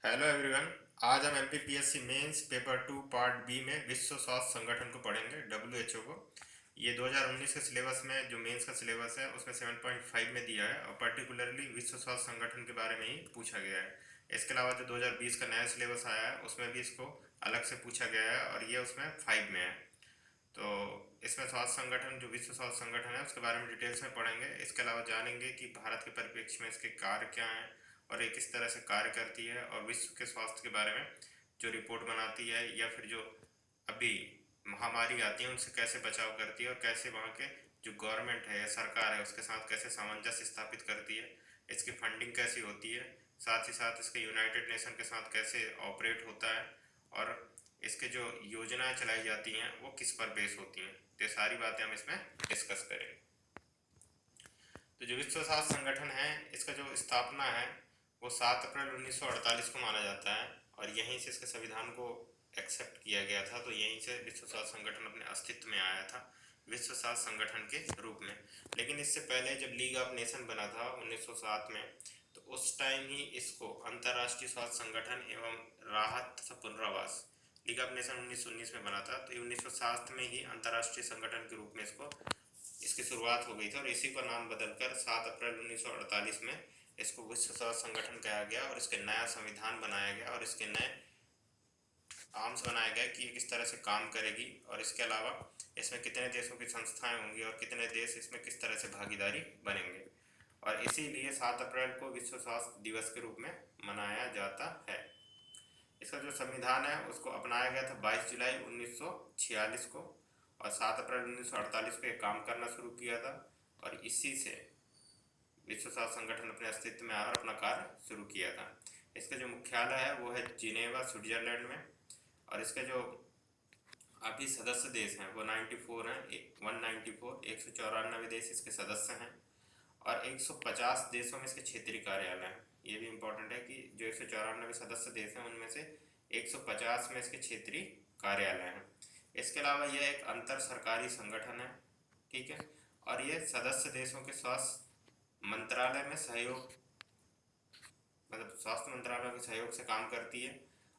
Hello everyone. आज हम MPPSC mains paper 2 part B में विश्व स्वास्थ्य संगठन को पढ़ेंगे, डब्ल्यूएचओ को। ये 2019 के सिलेबस में जो मेंस का सिलेबस है उसमें 7.5 में दिया है और पर्टिकुलरली विश्व स्वास्थ्य संगठन के बारे में ही पूछा गया है। इसके अलावा जो 2020 का नया सिलेबस आया है उसमें भी इसको अलग से पूछा गया है और ये उसमें 5 में है। तो इसमें स्वास्थ्य संगठन, जो विश्व स्वास्थ्य संगठन है, उसके बारे में डिटेल्स में पढ़ेंगे। इसके अलावा जानेंगे कि भारत के परिप्रेक्ष्य में इसके कार्य क्या हैं और ये किस तरह से कार्य करती है, और विश्व के स्वास्थ्य के बारे में जो रिपोर्ट बनाती है या फिर जो अभी महामारी आती है उनसे कैसे बचाव करती है और कैसे वहाँ के जो गवर्नमेंट है या सरकार है उसके साथ कैसे सामंजस्य स्थापित करती है, इसकी फंडिंग कैसी होती है, साथ ही साथ इसके यूनाइटेड नेशन के साथ कैसे ऑपरेट होता है, और इसके जो योजनाएं चलाई जाती हैं वो किस पर बेस होती हैं। तो ये सारी बातें हम इसमें डिस्कस करेंगे। तो जो विश्व स्वास्थ्य संगठन है, इसका जो स्थापना है वो 7 अप्रैल 1948 को माना जाता है और यहीं से इसके संविधान को एक्सेप्ट किया गया था। तो यहीं से विश्व स्वास्थ्य संगठन अपने अस्तित्व में आया था विश्व स्वास्थ्य संगठन के रूप में। लेकिन इससे पहले जब लीग ऑफ नेशन बना था 1907 में, तो उस टाइम ही इसको अंतर्राष्ट्रीय स्वास्थ्य संगठन एवं राहत तथा पुनर्वास, लीग ऑफ नेशन 1919 में बना था, तो 1907 में ही अंतर्राष्ट्रीय संगठन के रूप में इसकी शुरुआत हो गई थी और इसी का नाम बदलकर 7 अप्रैल 1948 में इसको विश्व स्वास्थ्य संगठन कहा गया और इसके नया संविधान बनाया गया और इसके नए आर्म्स बनाया गया कि ये किस तरह से काम करेगी, और इसके अलावा इसमें कितने देशों की संस्थाएं होंगी और कितने देश इसमें किस तरह से भागीदारी बनेंगे। और इसीलिए 7 अप्रैल को विश्व स्वास्थ्य दिवस के रूप में मनाया जाता है। इसका जो संविधान है उसको अपनाया गया था 22 जुलाई 1946 को और 7 अप्रैल 1948 को ये काम करना शुरू किया था और इसी से विश्व स्वास्थ्य संगठन अपने अस्तित्व में आया और अपना कार्य शुरू किया था। इसका जो मुख्यालय है वो है जिनेवा, स्विट्जरलैंड में, और इसके जो अभी सदस्य देश हैं वो 94 हैं, 194, 194 देश इसके सदस्य हैं और 150 देशों में इसके क्षेत्रीय कार्यालय हैं। ये भी इम्पोर्टेंट है कि जो 194 सदस्य देश हैं उनमें से 150 में इसके क्षेत्रीय कार्यालय हैं। इसके अलावा यह एक अंतर सरकारी संगठन है, ठीक है, और ये सदस्य देशों के स्वास्थ्य मंत्रालय में सहयोग, मतलब स्वास्थ्य मंत्रालय के सहयोग से काम करती है।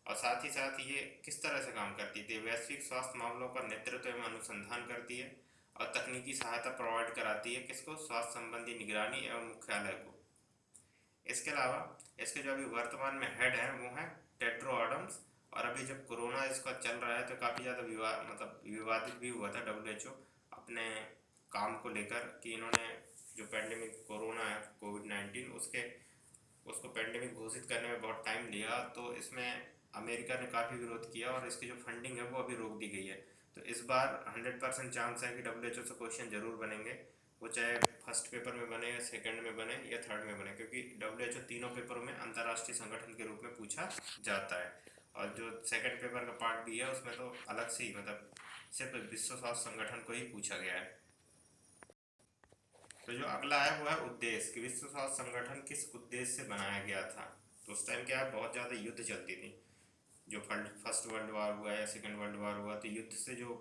और साथ ही साथ ये किस तरह से काम करती थी, वैश्विक स्वास्थ्य मामलों का नेतृत्व एवं अनुसंधान करती है और तकनीकी सहायता प्रोवाइड कराती है किसको, स्वास्थ्य संबंधी निगरानी एवं मुख्यालय को। इसके अलावा इसके जो अभी वर्तमान में हेड हैं वो हैं टेड्रो एडम्स, और अभी जब कोरोना इसका चल रहा है तो काफ़ी ज़्यादा विवादित भी हुआ था डब्ल्यूएचओ अपने काम को लेकर कि इन्होंने जो पैंडेमिक कोरोना है कोविड-19 उसको पैंडेमिक घोषित करने में बहुत टाइम लिया, तो इसमें अमेरिका ने काफ़ी विरोध किया और इसकी जो फंडिंग है वो अभी रोक दी गई है। तो इस बार 100% चांस है कि डब्ल्यूएचओ से क्वेश्चन जरूर बनेंगे, वो चाहे फर्स्ट पेपर में बने या सेकंड में बने या थर्ड में बने, क्योंकि डब्ल्यूएचओ तीनों पेपरों में अंतर्राष्ट्रीय संगठन के रूप में पूछा जाता है। और जो सेकंड पेपर का पार्ट भी है उसमें तो अलग से ही, मतलब सिर्फ विश्व स्वास्थ्य संगठन को ही पूछा गया है। तो जो अगला है वो है उद्देश्य, कि विश्व स्वास्थ्य संगठन किस उद्देश्य से बनाया गया था। तो उस टाइम क्या है, बहुत ज़्यादा युद्ध चलती थी। जो फर्स्ट वर्ल्ड वार हुआ या सेकेंड वर्ल्ड वार हुआ, तो युद्ध से जो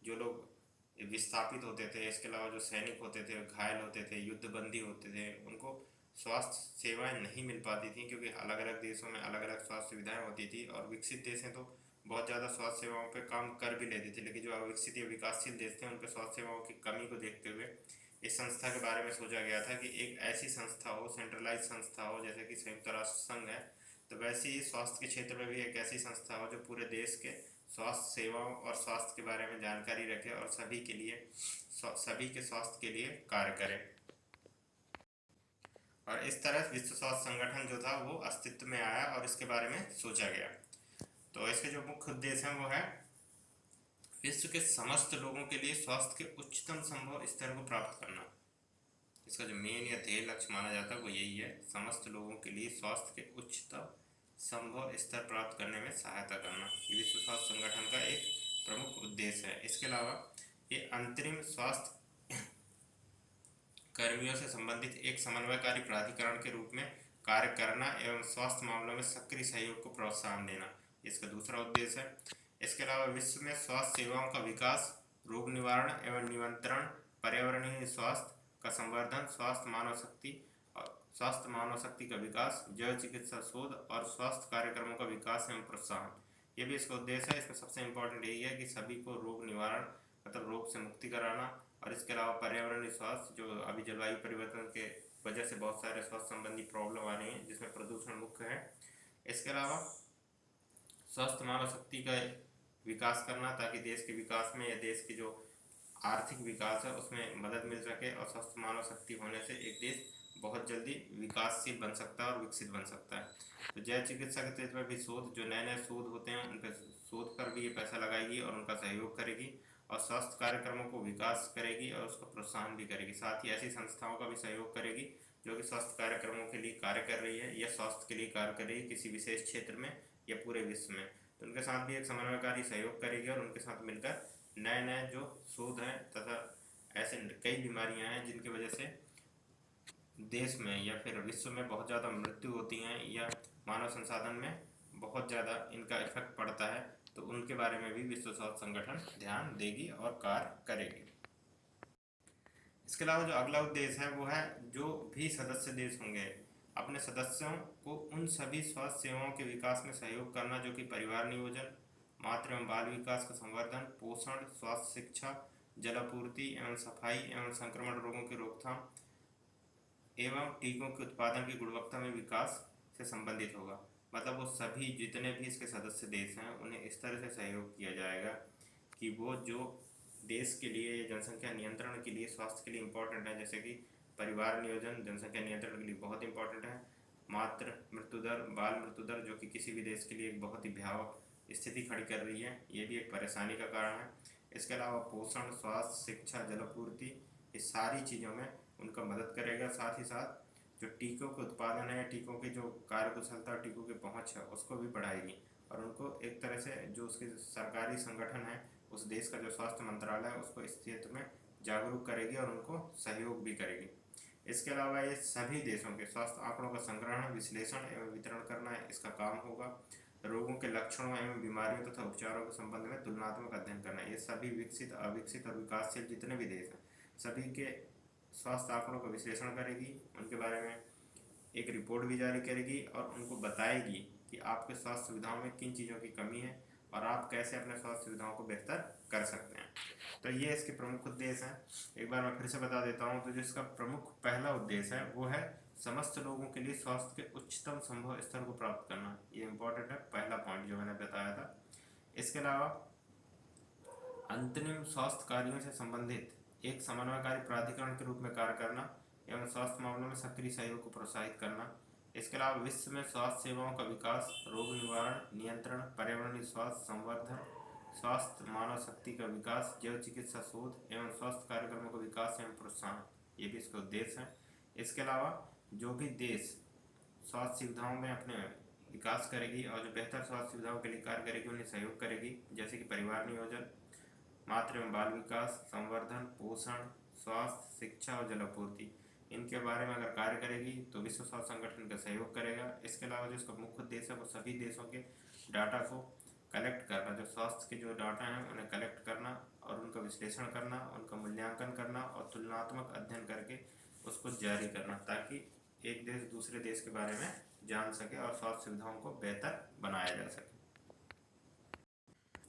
जो लोग विस्थापित होते थे, इसके अलावा जो सैनिक होते थे, घायल होते थे, युद्ध बंदी होते थे, उनको स्वास्थ्य सेवाएं नहीं मिल पाती थी क्योंकि अलग अलग देशों में अलग अलग स्वास्थ्य सुविधाएं होती थी। और विकसित देश हैं तो बहुत ज़्यादा स्वास्थ्य सेवाओं पे काम कर भी लेते थे, लेकिन जो अविकसित या विकासशील देश थे उन पे स्वास्थ्य सेवाओं की कमी को देखते हुए इस संस्था के बारे में सोचा गया था कि एक ऐसी संस्था हो, सेंट्रलाइज संस्था हो, जैसे कि संयुक्त राष्ट्र संघ है, तो वैसे ही स्वास्थ्य के क्षेत्र में भी एक ऐसी संस्था हो जो पूरे देश के स्वास्थ्य सेवाओं और स्वास्थ्य के बारे में जानकारी रखे और सभी के स्वास्थ्य के लिए कार्य करे। और इस तरह विश्व स्वास्थ्य संगठन जो था वो अस्तित्व में आया और इसके बारे में सोचा गया। तो इसके जो मुख्य उद्देश्य हैं वो है विश्व के समस्त लोगों के लिए स्वास्थ्य के उच्चतम संभव स्तर को प्राप्त करना। इसका जो मेन या ध्येय लक्ष्य माना जाता है वो यही है, समस्त लोगों के लिए स्वास्थ्य के उच्चतम संभव स्तर प्राप्त करने में सहायता करना। ये विश्व स्वास्थ्य संगठन का एक प्रमुख उद्देश्य है। इसके अलावा ये अंतरिम स्वास्थ्य कर्मियों से संबंधित एक समन्वयकारी प्राधिकरण के रूप में कार्य करना एवं स्वास्थ्य मामलों में सक्रिय सहयोग को प्रोत्साहन देना, इसका दूसरा उद्देश्य है। इसके अलावा विश्व में स्वास्थ्य सेवाओं का विकास, रोग निवारण एवं नियंत्रण, पर्यावरणीय स्वास्थ्य का संवर्धन, स्वास्थ्य मानव शक्ति स्वास्थ्य मानव शक्ति का विकास, जैव चिकित्सा शोध और स्वास्थ्य कार्यक्रमों का विकास एवं प्रोत्साहन, ये भी इसका उद्देश्य है। इसमें सबसे इम्पोर्टेंट यही है कि सभी को रोग निवारण मतलब रोग से मुक्ति कराना, और इसके अलावा पर्यावरणीय स्वास्थ्य, जो अभी जलवायु परिवर्तन के वजह से बहुत सारे स्वास्थ्य संबंधी प्रॉब्लम आ रही हैं जिसमें प्रदूषण मुख्य है। इसके अलावा स्वस्थ मानव शक्ति का विकास करना ताकि देश के विकास में या देश की जो आर्थिक विकास है उसमें मदद मिल सके, और स्वस्थ मानव शक्ति होने से एक देश बहुत जल्दी विकासशील बन सकता है और विकसित बन सकता है। तो जैव चिकित्सा के क्षेत्र में भी शोध, जो नए नए शोध होते हैं उन पर शोध पर भी ये पैसा लगाएगी और उनका सहयोग करेगी, और स्वास्थ्य कार्यक्रमों को विकास करेगी और उसको प्रोत्साहन भी करेगी। साथ ही ऐसी संस्थाओं का भी सहयोग करेगी जो कि स्वास्थ्य कार्यक्रमों के लिए कार्य कर रही है या स्वास्थ्य के लिए कार्य कर रही है किसी विशेष क्षेत्र में या पूरे विश्व में, तो उनके साथ भी एक समन्वयकारी सहयोग करेगी और उनके साथ मिलकर नए नए जो शोध हैं तथा ऐसे कई बीमारियां हैं जिनकी वजह से देश में या फिर विश्व में बहुत ज़्यादा मृत्यु होती हैं या मानव संसाधन में बहुत ज़्यादा इनका इफेक्ट पड़ता है, तो उनके बारे में भी विश्व स्वास्थ्य संगठन ध्यान देगी और कार्य करेगी। इसके अलावा जो अगला उद्देश्य है वो है जो भी सदस्य देश होंगे अपने सदस्यों को उन सभी स्वास्थ्य सेवाओं के विकास में सहयोग करना जो कि परिवार नियोजन, मातृ एवं बाल विकास का संवर्धन, पोषण, स्वास्थ्य शिक्षा, जलापूर्ति एवं सफाई एवं संक्रमण रोगों की रोकथाम एवं टीकों के उत्पादन की गुणवत्ता में विकास से संबंधित होगा। मतलब वो सभी जितने भी इसके सदस्य देश हैं उन्हें इस तरह से सहयोग किया जाएगा कि वो जो देश के लिए जनसंख्या नियंत्रण के लिए स्वास्थ्य के लिए इम्पोर्टेंट है, जैसे कि परिवार नियोजन जनसंख्या नियंत्रण के लिए बहुत इंपॉर्टेंट है, मातृ मृत्यु दर, बाल मृत्यु दर जो कि किसी भी देश के लिए एक बहुत ही भयावह स्थिति खड़ी कर रही है, ये भी एक परेशानी का कारण है। इसके अलावा पोषण, स्वास्थ्य, शिक्षा, जलापूर्ति, ये सारी चीज़ों में उनका मदद करेगा। साथ ही साथ जो टीकों के उत्पादन है, टीकों की जो कार्यकुशलता, टीकों की पहुंच है उसको भी बढ़ाएगी, और उनको एक तरह से जो उसके सरकारी संगठन है उस देश का जो स्वास्थ्य मंत्रालय है उसको इस क्षेत्र में जागरूक करेगी और उनको सहयोग भी करेगी। इसके अलावा ये सभी देशों के स्वास्थ्य आंकड़ों का संग्रहण, विश्लेषण एवं वितरण करना है इसका काम होगा। रोगों के लक्षणों एवं बीमारियों तथा उपचारों के संबंध में तुलनात्मक अध्ययन करना है। ये सभी विकसित, अविकसित और विकासशील जितने भी देश हैं सभी के स्वास्थ्य आंकड़ों का विश्लेषण करेगी, उनके बारे में एक रिपोर्ट भी जारी करेगी और उनको बताएगी कि आपके स्वास्थ्य सुविधाओं में किन चीज़ों की कमी है और आप कैसे अपने स्वास्थ्य सुविधाओं को बेहतर कर सकते हैं। तो ये इसके प्रमुख उद्देश्य हैं। एक बार मैं फिर से बता देता हूँ। तो जो इसका प्रमुख पहला उद्देश्य है वो है समस्त लोगों के लिए स्वास्थ्य के उच्चतम संभव स्तर को प्राप्त करना। ये इंपॉर्टेंट है, पहला पॉइंट जो मैंने बताया था। इसके अलावा अंतरिम स्वास्थ्य कार्यों से संबंधित एक समन्वयकारी प्राधिकरण के रूप में कार्य करना एवं स्वास्थ्य मामलों में सक्रिय सहयोग को प्रोत्साहित करना। इसके अलावा विश्व में स्वास्थ्य सेवाओं का विकास, रोग निवारण, नियंत्रण, पर्यावरणीय स्वास्थ्य संवर्धन, स्वास्थ्य मानव शक्ति का विकास, जैव चिकित्सा शोध एवं स्वास्थ्य कार्यक्रमों का विकास एवं प्रोत्साहन, ये भी इसका उद्देश्य है। इसके अलावा जो भी देश स्वास्थ्य सुविधाओं में अपने विकास करेगी और जो बेहतर स्वास्थ्य सुविधाओं के लिए कार्य करेगी उन्हें सहयोग करेगी, जैसे कि परिवार नियोजन, मातृ एवं बाल विकास, संवर्धन, पोषण, स्वास्थ्य, शिक्षा और जलापूर्ति, इनके बारे में अगर कार्य करेगी तो विश्व स्वास्थ्य संगठन का सहयोग करेगा। इसके अलावा जो इसका मुख्य उद्देश्य है वो सभी देशों के डाटा को कलेक्ट करना, जो स्वास्थ्य के जो डाटा हैं उन्हें कलेक्ट करना और उनका विश्लेषण करना, उनका मूल्यांकन करना और तुलनात्मक अध्ययन करके उसको जारी करना, ताकि एक देश दूसरे देश के बारे में जान सके और स्वास्थ्य सुविधाओं को बेहतर बनाया जा सके।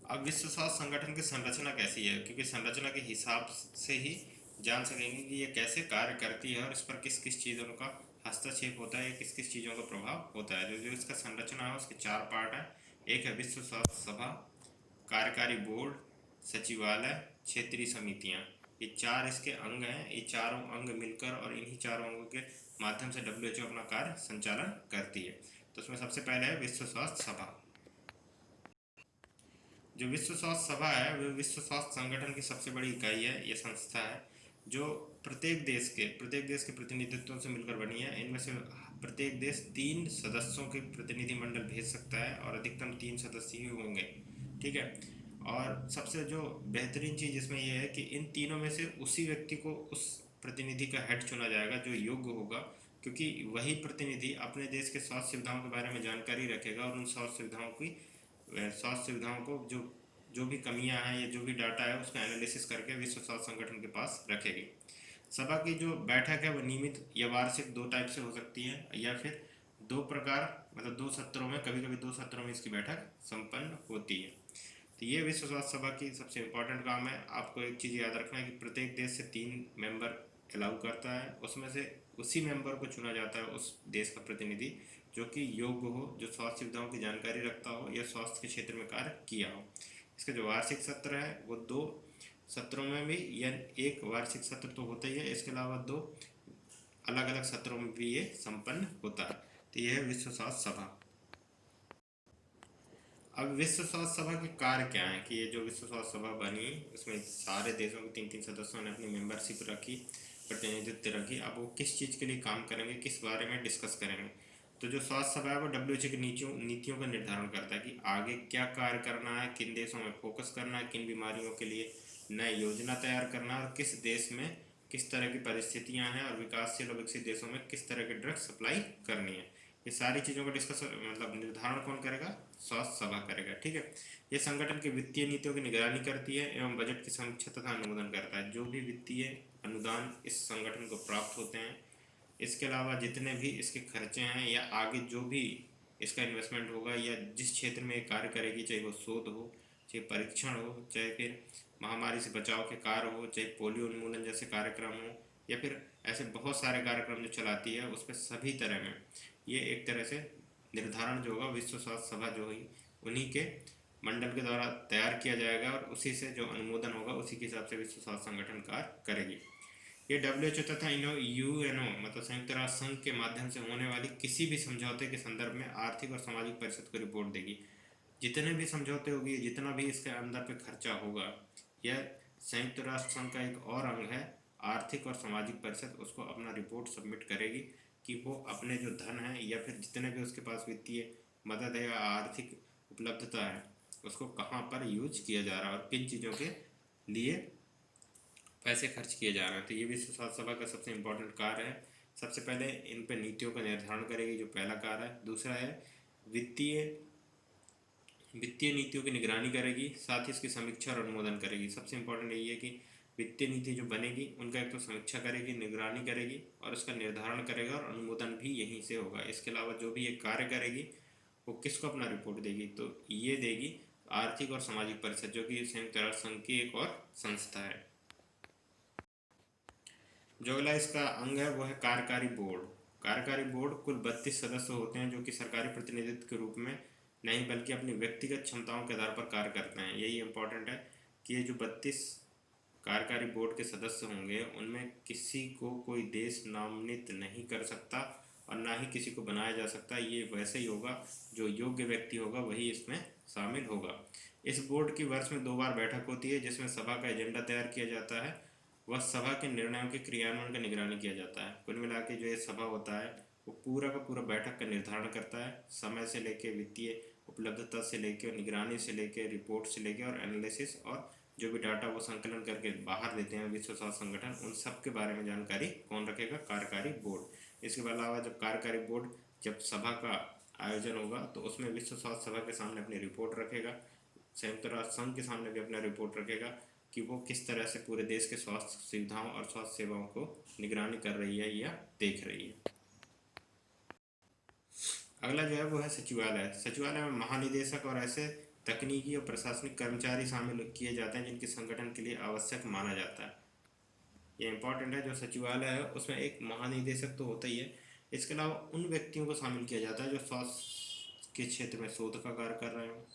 अब विश्व स्वास्थ्य संगठन की संरचना कैसी है, क्योंकि संरचना के हिसाब से ही जान सकेंगे कि ये कैसे कार्य करती है और इस पर किस किस चीज़ों का हस्तक्षेप होता है या किस किस चीज़ों का प्रभाव होता है। जो इसका संरचना है उसके 4 पार्ट हैं। एक है विश्व स्वास्थ्य सभा, कार्यकारी बोर्ड, सचिवालय, क्षेत्रीय समितियाँ, ये 4 इसके अंग हैं। ये चारों अंग मिलकर और इन्हीं चारों अंगों के माध्यम से WHO अपना कार्य संचालन करती है। तो उसमें सबसे पहले है विश्व स्वास्थ्य सभा। जो विश्व स्वास्थ्य सभा है वह विश्व स्वास्थ्य संगठन की सबसे बड़ी इकाई है। ये संस्था है जो प्रत्येक देश के प्रतिनिधित्वों से मिलकर बनी है। इनमें से प्रत्येक देश 3 सदस्यों के प्रतिनिधिमंडल भेज सकता है और अधिकतम 3 सदस्य ही होंगे, ठीक है। और सबसे जो बेहतरीन चीज़ इसमें यह है कि इन तीनों में से उसी व्यक्ति को उस प्रतिनिधि का हेड चुना जाएगा जो योग्य होगा, क्योंकि वही प्रतिनिधि अपने देश के स्वास्थ्य सुविधाओं के बारे में जानकारी रखेगा और उन स्वास्थ्य सुविधाओं को जो भी कमियां हैं या जो भी डाटा है उसका एनालिसिस करके विश्व स्वास्थ्य संगठन के पास रखेगी। सभा की जो बैठक है वो नियमित या वार्षिक दो टाइप से हो सकती है, या फिर दो प्रकार, मतलब दो सत्रों में, कभी कभी दो सत्रों में इसकी बैठक संपन्न होती है। तो ये विश्व स्वास्थ्य सभा की सबसे इम्पोर्टेंट काम है। आपको एक चीज़ याद रखना है कि प्रत्येक देश से 3 मेंबर अलाउ करता है, उसमें से उसी मेंबर को चुना जाता है उस देश का प्रतिनिधि जो कि योग्य हो, जो स्वास्थ्य सुविधाओं की जानकारी रखता हो या स्वास्थ्य के क्षेत्र में कार्य किया हो। इसका जो वार्षिक सत्र है वो 2 सत्रों में भी, या एक वार्षिक सत्र तो होता ही है, इसके अलावा 2 अलग अलग सत्रों में भी ये संपन्न होता है। तो यह है विश्व स्वास्थ्य सभा। अब विश्व स्वास्थ्य सभा के कार्य क्या हैं, कि ये जो विश्व स्वास्थ्य सभा बनी उसमें सारे देशों के 3-3 सदस्यों ने अपनी मेंबरशिप रखी, प्रतिनिधित्व रखी। अब वो किस चीज़ के लिए काम करेंगे, किस बारे में डिस्कस करेंगे। तो जो स्वास्थ्य सभा है वो WHO की नीतियों का निर्धारण करता है कि आगे क्या कार्य करना है, किन देशों में फोकस करना है, किन बीमारियों के लिए नई योजना तैयार करना है, और किस देश में किस तरह की परिस्थितियाँ हैं, और विकासशील और विकसित देशों में किस तरह की ड्रग सप्लाई करनी है। ये सारी चीज़ों का डिस्कस, मतलब निर्धारण कौन करेगा, स्वास्थ्य सभा करेगा। ठीक है। ये संगठन की वित्तीय नीतियों की निगरानी करती है एवं बजट की समीक्षा तथा अनुमोदन करता है। जो भी वित्तीय अनुदान इस संगठन को प्राप्त होते हैं, इसके अलावा जितने भी इसके खर्चे हैं या आगे जो भी इसका इन्वेस्टमेंट होगा, या जिस क्षेत्र में ये कार्य करेगी, चाहे वो शोध हो, चाहे परीक्षण हो, चाहे फिर महामारी से बचाव के कार्य हो, चाहे पोलियो उन्मूलन जैसे कार्यक्रम हो, या फिर ऐसे बहुत सारे कार्यक्रम जो चलाती है, उस पर सभी तरह में ये एक तरह से निर्धारण जो होगा विश्व स्वास्थ्य सभा जो हुई उन्हीं के मंडल के द्वारा तैयार किया जाएगा, और उसी से जो अनुमोदन होगा उसी के हिसाब से विश्व स्वास्थ्य संगठन कार्य करेगी। ये WHO तथा UNO मतलब संयुक्त राष्ट्र संघ के माध्यम से होने वाली किसी भी समझौते के संदर्भ में आर्थिक और सामाजिक परिषद को रिपोर्ट देगी। जितने भी समझौते होगी, जितना भी इसके अंदर पे खर्चा होगा, यह संयुक्त राष्ट्र संघ का एक और अंग है, आर्थिक और सामाजिक परिषद उसको अपना रिपोर्ट सबमिट करेगी कि वो अपने जो धन है या फिर जितने भी उसके पास वित्तीय मदद है या आर्थिक उपलब्धता है, उसको कहाँ पर यूज किया जा रहा है और किन चीज़ों के लिए पैसे खर्च किए जा रहे हैं। तो ये विश्व स्वास्थ्य सभा का सबसे इम्पोर्टेंट कार्य है। सबसे पहले इन पर नीतियों का निर्धारण करेगी, जो पहला कार्य है। दूसरा है वित्तीय नीतियों की निगरानी करेगी, साथ ही इसकी समीक्षा और अनुमोदन करेगी। सबसे इम्पोर्टेंट यही है कि वित्तीय नीति जो बनेगी उनका एक तो समीक्षा करेगी, निगरानी करेगी और उसका निर्धारण करेगा, और अनुमोदन भी यहीं से होगा। इसके अलावा जो भी ये कार्य करेगी वो किसको अपना रिपोर्ट देगी, तो ये देगी आर्थिक और सामाजिक परिषद, जो कि संयुक्त राष्ट्र संघ की एक और संस्था है। जो अगला इसका अंग है वो है कार्यकारी बोर्ड। कार्यकारी बोर्ड कुल 32 सदस्य होते हैं, जो कि सरकारी प्रतिनिधित्व के रूप में नहीं बल्कि अपनी व्यक्तिगत क्षमताओं के आधार पर कार्य करते हैं। यही इंपॉर्टेंट है कि ये जो 32 कार्यकारी बोर्ड के सदस्य होंगे उनमें किसी को कोई देश नामित नहीं कर सकता और ना ही किसी को बनाया जा सकता। ये वैसे ही होगा, जो योग्य व्यक्ति होगा वही इसमें शामिल होगा। इस बोर्ड की वर्ष में 2 बार बैठक होती है, जिसमें सभा का एजेंडा तैयार किया जाता है, वह सभा के निर्णयों के क्रियान्वयन का निगरानी किया जाता है। कुल मिला के जो ये सभा होता है वो पूरा का पूरा बैठक का निर्धारण करता है, समय से लेके वित्तीय उपलब्धता से लेके और निगरानी से लेके रिपोर्ट से लेके और एनालिसिस और जो भी डाटा वो संकलन करके बाहर देते हैं विश्व स्वास्थ्य संगठन, उन सब के बारे में जानकारी कौन रखेगा, कार्यकारी बोर्ड। इसके अलावा जब कार्यकारी बोर्ड जब सभा का आयोजन होगा तो उसमें विश्व स्वास्थ्य सभा के सामने अपनी रिपोर्ट रखेगा, संयुक्त राष्ट्र संघ के सामने भी अपना रिपोर्ट रखेगा कि वो किस तरह से पूरे देश के स्वास्थ्य सुविधाओं और स्वास्थ्य सेवाओं को निगरानी कर रही है या देख रही है। अगला जो है वो है सचिवालय। सचिवालय में महानिदेशक और ऐसे तकनीकी और प्रशासनिक कर्मचारी शामिल किए जाते हैं जिनके संगठन के लिए आवश्यक माना जाता है। ये इंपॉर्टेंट है। जो सचिवालय है उसमें एक महानिदेशक तो होता ही है, इसके अलावा उन व्यक्तियों को शामिल किया जाता है जो स्वास्थ्य के क्षेत्र में शोध का कार्य कर रहे हो,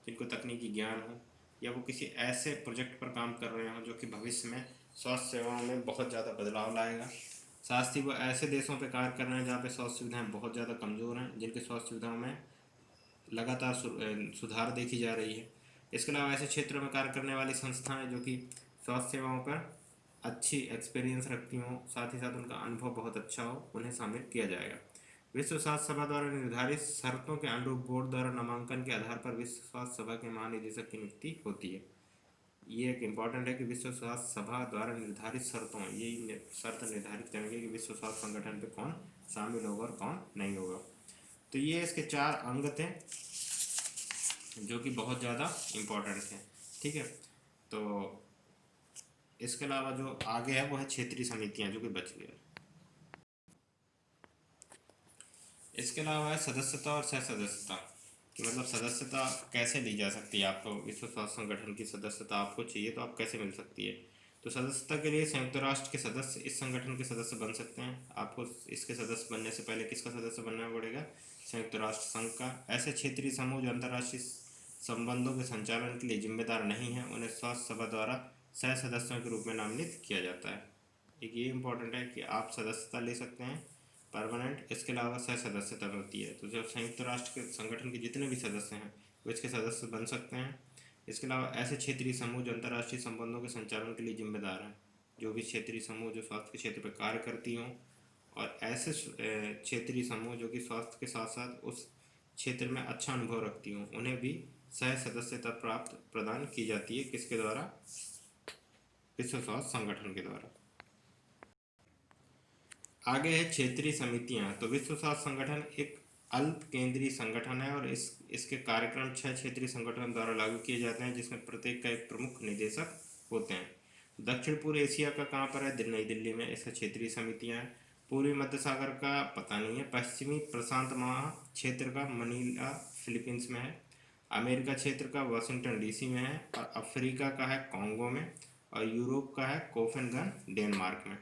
जिनको तकनीकी ज्ञान हो, या वो किसी ऐसे प्रोजेक्ट पर काम कर रहे हों जो कि भविष्य में स्वास्थ्य सेवाओं में बहुत ज़्यादा बदलाव लाएगा। साथ ही वो ऐसे देशों पर कार्य कर रहे हैं जहाँ पे स्वास्थ्य सुविधाएं बहुत ज़्यादा कमज़ोर हैं, जिनके स्वास्थ्य सुविधाओं में लगातार सुधार देखी जा रही है। इसके अलावा ऐसे क्षेत्रों में कार्य करने वाली संस्थाएं जो कि स्वास्थ्य सेवाओं पर अच्छी एक्सपीरियंस रखती हों, साथ ही साथ उनका अनुभव बहुत अच्छा हो, उन्हें शामिल किया जाएगा। विश्व स्वास्थ्य सभा द्वारा निर्धारित शर्तों के अनुरूप बोर्ड द्वारा नामांकन के आधार पर विश्व स्वास्थ्य सभा के महानिदेशक की नियुक्ति होती है। ये एक इम्पॉर्टेंट है कि विश्व स्वास्थ्य सभा द्वारा निर्धारित शर्तों, यही शर्त निर्धारित करेंगे कि विश्व स्वास्थ्य संगठन पे कौन शामिल होगा और कौन नहीं होगा। तो ये इसके 4 अंग थे जो कि बहुत ज़्यादा इम्पोर्टेंट थे। ठीक है, तो इसके अलावा जो आगे है वो है क्षेत्रीय समितियां, जो कि बच गया। इसके अलावा है सदस्यता और सह सदस्यता, कि मतलब सदस्यता कैसे ली जा सकती है। आपको विश्व स्वास्थ्य संगठन की सदस्यता आपको चाहिए तो आप कैसे मिल सकती है। तो सदस्यता के लिए संयुक्त राष्ट्र के सदस्य इस संगठन के सदस्य बन सकते हैं। आपको इसके सदस्य बनने से पहले किसका सदस्य बनना पड़ेगा, संयुक्त राष्ट्र संघ का। ऐसे क्षेत्रीय समूह जो अंतर्राष्ट्रीय संबंधों के संचालन के लिए जिम्मेदार नहीं है, उन्हें स्वास्थ्य सभा द्वारा सह सदस्यों के रूप में नामित किया जाता है। एक ये इंपॉर्टेंट है कि आप सदस्यता ले सकते हैं परमानेंट, इसके अलावा सह सदस्यता होती है। तो जब संयुक्त राष्ट्र के संगठन के जितने भी सदस्य हैं वो इसके सदस्य बन सकते हैं। इसके अलावा ऐसे क्षेत्रीय समूह जो अंतर्राष्ट्रीय संबंधों के संचालन के लिए जिम्मेदार हैं, जो भी क्षेत्रीय समूह जो स्वास्थ्य के क्षेत्र पर कार्य करती हों, और ऐसे क्षेत्रीय समूह जो कि स्वास्थ्य के साथ साथ उस क्षेत्र में अच्छा अनुभव रखती हों, उन्हें भी सह सदस्यता प्राप्त प्रदान की जाती है। किसके द्वारा, विश्व स्वास्थ्य संगठन के द्वारा। आगे है क्षेत्रीय समितियां। तो विश्व स्वास्थ्य संगठन एक अल्प केंद्रीय संगठन है और इसके कार्यक्रम 6 क्षेत्रीय संगठन द्वारा लागू किए जाते हैं, जिसमें प्रत्येक का एक प्रमुख निदेशक होते हैं। दक्षिण पूर्व एशिया का कहाँ पर है, नई दिल्ली में इसका क्षेत्रीय समितियां हैं। पूर्वी मध्य सागर का पता नहीं है। पश्चिमी प्रशांत महाक्षेत्र का मनीला फिलीपींस में है। अमेरिका क्षेत्र का वाशिंगटन डीसी में है। और अफ्रीका का है कॉन्गो में। और यूरोप का है कोपेनहेगन डेनमार्क में।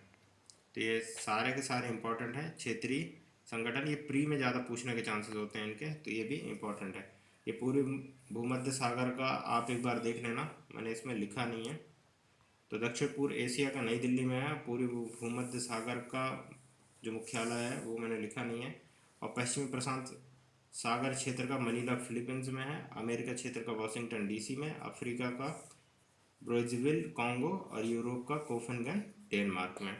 तो ये सारे के सारे इंपॉर्टेंट हैं क्षेत्रीय संगठन। ये प्री में ज़्यादा पूछने के चांसेस होते हैं इनके, तो ये भी इंपॉर्टेंट है। ये पूरी भूमध्य सागर का आप एक बार देख लेना, मैंने इसमें लिखा नहीं है। तो दक्षिण पूर्व एशिया का नई दिल्ली में है। पूरी भूमध्य सागर का जो मुख्यालय है वो मैंने लिखा नहीं है। और पश्चिमी प्रशांत सागर क्षेत्र का मनीला फिलीपींस में है। अमेरिका क्षेत्र का वाशिंगटन डीसी में। अफ्रीका का ब्राज़ील कॉन्गो। और यूरोप का कोपेनहेगन डेनमार्क में।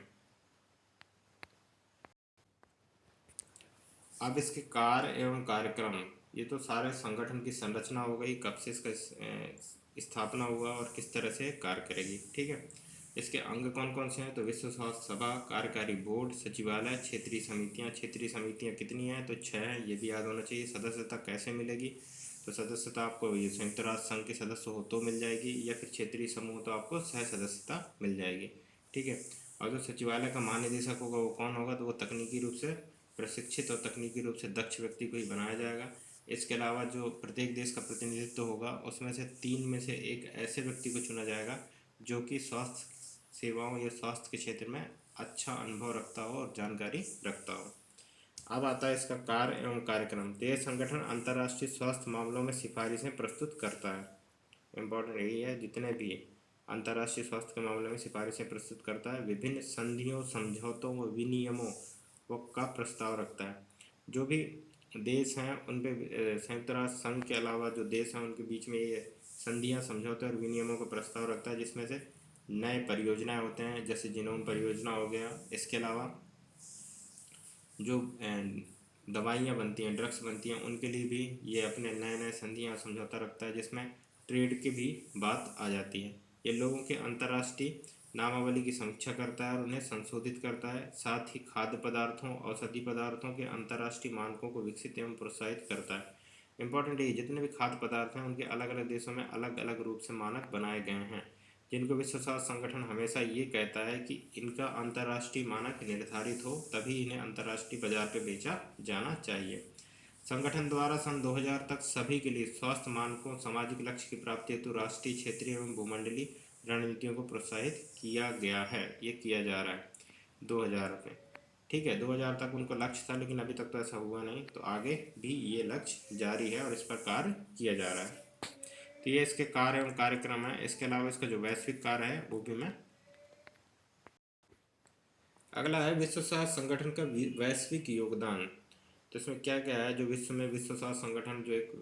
अब इसके कार्य एवं कार्यक्रम, ये तो सारे संगठन की संरचना हो गई, कब से इसका स्थापना हुआ और किस तरह से कार्य करेगी। ठीक है, इसके अंग कौन कौन से हैं। तो विश्व स्वास्थ्य सभा, कार्यकारी बोर्ड, सचिवालय, क्षेत्रीय समितियां। क्षेत्रीय समितियां कितनी हैं, तो 6 हैं, ये भी याद होना चाहिए। सदस्यता कैसे मिलेगी, तो सदस्यता आपको ये संयुक्त राष्ट्र संघ के सदस्य हो तो मिल जाएगी, या फिर क्षेत्रीय समूह तो आपको सह सदस्यता मिल जाएगी। ठीक है, और जो सचिवालय का महानिदेशक होगा वो कौन होगा, तो वो तकनीकी रूप से प्रशिक्षित और तकनीकी रूप से दक्ष व्यक्ति को ही बनाया जाएगा। इसके अलावा जो प्रत्येक देश का प्रतिनिधित्व होगा उसमें से 3 में से एक ऐसे व्यक्ति को चुना जाएगा जो कि स्वास्थ्य सेवाओं या स्वास्थ्य के क्षेत्र में अच्छा अनुभव रखता हो और जानकारी रखता हो। अब आता है इसका कार्य एवं कार्यक्रम। तो यह संगठन अंतर्राष्ट्रीय स्वास्थ्य मामलों में सिफारिशें प्रस्तुत करता है। इम्पोर्टेंट यही है, जितने भी अंतर्राष्ट्रीय स्वास्थ्य के मामले में सिफारिशें प्रस्तुत करता है। विभिन्न संधियों, समझौतों व विनियमों का प्रस्ताव रखता है। जो भी देश हैं उन पे संयुक्त राष्ट्र संघ के अलावा जो देश हैं उनके बीच में ये संधियां, समझौते और विनियमों का प्रस्ताव रखता है, जिसमें से नए परियोजनाएं होते हैं, जैसे जीनोम परियोजना हो गया। इसके अलावा जो दवाइयाँ बनती हैं, ड्रग्स बनती हैं, उनके लिए भी ये अपने नए नए संधियाँ समझौता रखता है, जिसमें ट्रेड की भी बात आ जाती है। ये लोगों के अंतर्राष्ट्रीय नामावली की समीक्षा करता है और उन्हें संशोधित करता है। साथ ही खाद्य पदार्थों, औषधि पदार्थों के अंतर्राष्ट्रीय मानकों को विकसित एवं प्रोत्साहित करता है। इंपॉर्टेंट है, जितने भी खाद्य पदार्थ हैं उनके अलग अलग देशों में अलग अलग रूप से मानक बनाए गए हैं, जिनको विश्व स्वास्थ्य संगठन हमेशा ये कहता है कि इनका अंतर्राष्ट्रीय मानक निर्धारित हो, तभी इन्हें अंतर्राष्ट्रीय बाजार पर बेचा जाना चाहिए। संगठन द्वारा सन 2000 तक सभी के लिए स्वास्थ्य मानकों, सामाजिक लक्ष्य की प्राप्ति हेतु राष्ट्रीय, क्षेत्रीय एवं भूमंडलीय रणनीतियों को प्रोत्साहित किया गया है। ये किया जा रहा है 2000 में। ठीक है, 2000 तक उनका लक्ष्य था, लेकिन अभी तक तो ऐसा हुआ नहीं, तो आगे भी ये लक्ष्य जारी है और इस पर कार्य किया जा रहा है। तो ये इसके कार्य एवं कार्यक्रम है। इसके अलावा इसका जो वैश्विक कार्य है वो भी मैं, अगला है विश्व स्वास्थ्य संगठन का वैश्विक योगदान। तो इसमें क्या क्या है, जो विश्व में विश्व स्वास्थ्य संगठन जो एक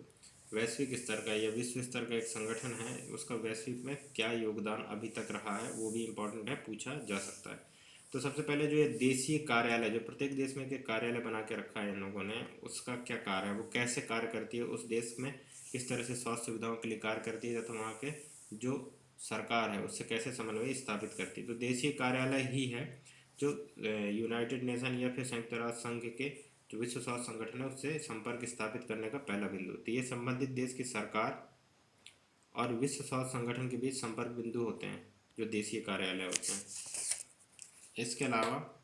वैश्विक स्तर का या विश्व स्तर का एक संगठन है, उसका वैश्विक में क्या योगदान अभी तक रहा है, वो भी इम्पोर्टेंट है, पूछा जा सकता है। तो सबसे पहले जो ये देशीय कार्यालय, जो प्रत्येक देश में एक कार्यालय बना के रखा है इन लोगों ने, उसका क्या कार्य है, वो कैसे कार्य करती है, उस देश में किस तरह से स्वास्थ्य सुविधाओं के लिए कार्य करती है, तथा वहाँ के जो सरकार है उससे कैसे समन्वय स्थापित करती है। तो देशीय कार्यालय ही है जो यूनाइटेड नेशन या फिर संयुक्त राष्ट्र संघ के जो विश्व स्वास्थ्य संगठन है उससे संपर्क स्थापित करने का पहला बिंदु। तो ये संबंधित देश की सरकार और विश्व स्वास्थ्य संगठन के बीच संपर्क बिंदु होते हैं। जो देशीय कार्यालय होते हैं। इसके अलावा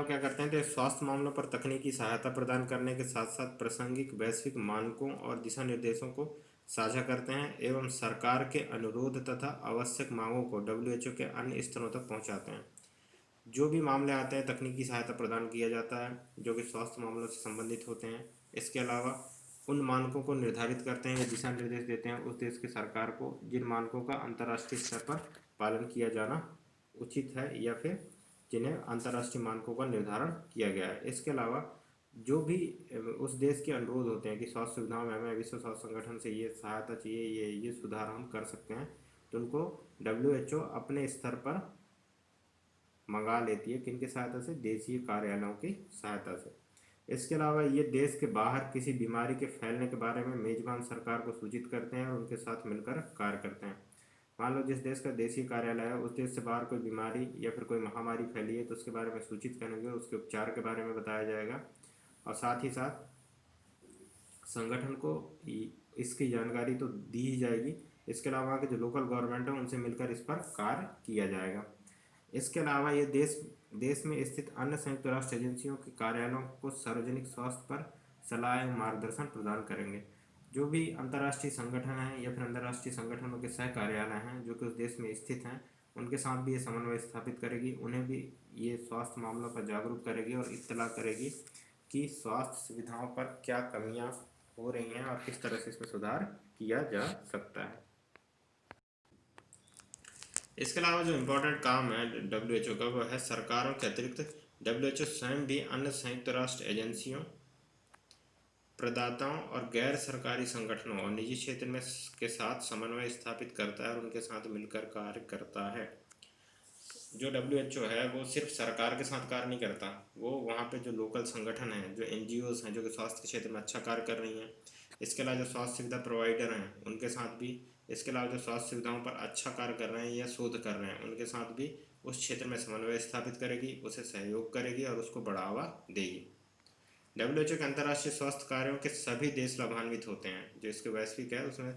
क्या करते हैं, तो स्वास्थ्य मामलों पर तकनीकी सहायता प्रदान करने के साथ साथ प्रासंगिक वैश्विक मानकों और दिशा निर्देशों को साझा करते हैं एवं सरकार के अनुरोध तथा आवश्यक मांगों को WHO के अन्य स्तरों तक पहुंचाते हैं। जो भी मामले आते हैं तकनीकी सहायता प्रदान किया जाता है जो कि स्वास्थ्य मामलों से संबंधित होते हैं। इसके अलावा उन मानकों को निर्धारित करते हैं या दिशा निर्देश देते हैं उस देश की सरकार को जिन मानकों का अंतर्राष्ट्रीय स्तर पर पालन किया जाना उचित है या फिर जिन्हें अंतर्राष्ट्रीय मानकों का निर्धारण किया गया है। इसके अलावा जो भी उस देश के अनुरोध होते हैं कि स्वास्थ्य सुविधाओं में हमें विश्व स्वास्थ्य संगठन से ये सहायता चाहिए, ये सुधार हम कर सकते हैं, तो उनको WHO अपने स्तर पर मंगा लेती है। किनकी सहायता से? देशीय कार्यालयों की सहायता से। इसके अलावा ये देश के बाहर किसी बीमारी के फैलने के बारे में मेजबान सरकार को सूचित करते हैं और उनके साथ मिलकर कार्य करते हैं। मान लो जिस देश का देशीय कार्यालय है उस देश से बाहर कोई बीमारी या फिर कोई महामारी फैली है तो उसके बारे में सूचित करेंगे, उसके उपचार के बारे में बताया जाएगा और साथ ही साथ संगठन को इसकी जानकारी तो दी ही जाएगी। इसके अलावा वहाँ के जो लोकल गवर्नमेंट है उनसे मिलकर इस पर कार्य किया जाएगा। इसके अलावा ये देश में स्थित अन्य संयुक्त राष्ट्र एजेंसियों के कार्यालयों को सार्वजनिक स्वास्थ्य पर सलाह एवं मार्गदर्शन प्रदान करेंगे। जो भी अंतर्राष्ट्रीय संगठन हैं या फिर अंतर्राष्ट्रीय संगठनों के सह कार्यालय हैं जो कि उस देश में स्थित हैं उनके साथ भी ये समन्वय स्थापित करेगी, उन्हें भी ये स्वास्थ्य मामलों पर जागरूक करेगी और इत्तला करेगी कि स्वास्थ्य सुविधाओं पर क्या कमियां हो रही हैं और किस तरह से इसमें सुधार किया जा सकता है। इसके अलावा जो इम्पोर्टेंट काम है WHO का वो है सरकारों के अतिरिक्त WHO स्वयं भी अन्य संयुक्त राष्ट्र एजेंसियों, प्रदाताओं और गैर सरकारी संगठनों और निजी क्षेत्र में के साथ समन्वय स्थापित करता है और उनके साथ मिलकर कार्य करता है। जो WHO है वो सिर्फ सरकार के साथ कार्य नहीं करता, वो वहाँ पे जो लोकल संगठन हैं, जो NGOs हैं जो कि स्वास्थ्य के क्षेत्र में अच्छा कार्य कर रही हैं, इसके अलावा जो स्वास्थ्य सुविधा प्रोवाइडर हैं उनके साथ भी, इसके अलावा जो स्वास्थ्य सुविधाओं पर अच्छा कार्य कर रहे हैं या शोध कर रहे हैं उनके साथ भी उस क्षेत्र में समन्वय स्थापित करेगी, उसे सहयोग करेगी और उसको बढ़ावा देगी। WHO के अंतर्राष्ट्रीय स्वास्थ्य कार्यों के सभी देश लाभान्वित होते हैं। जो इसके वैश्विक है उसमें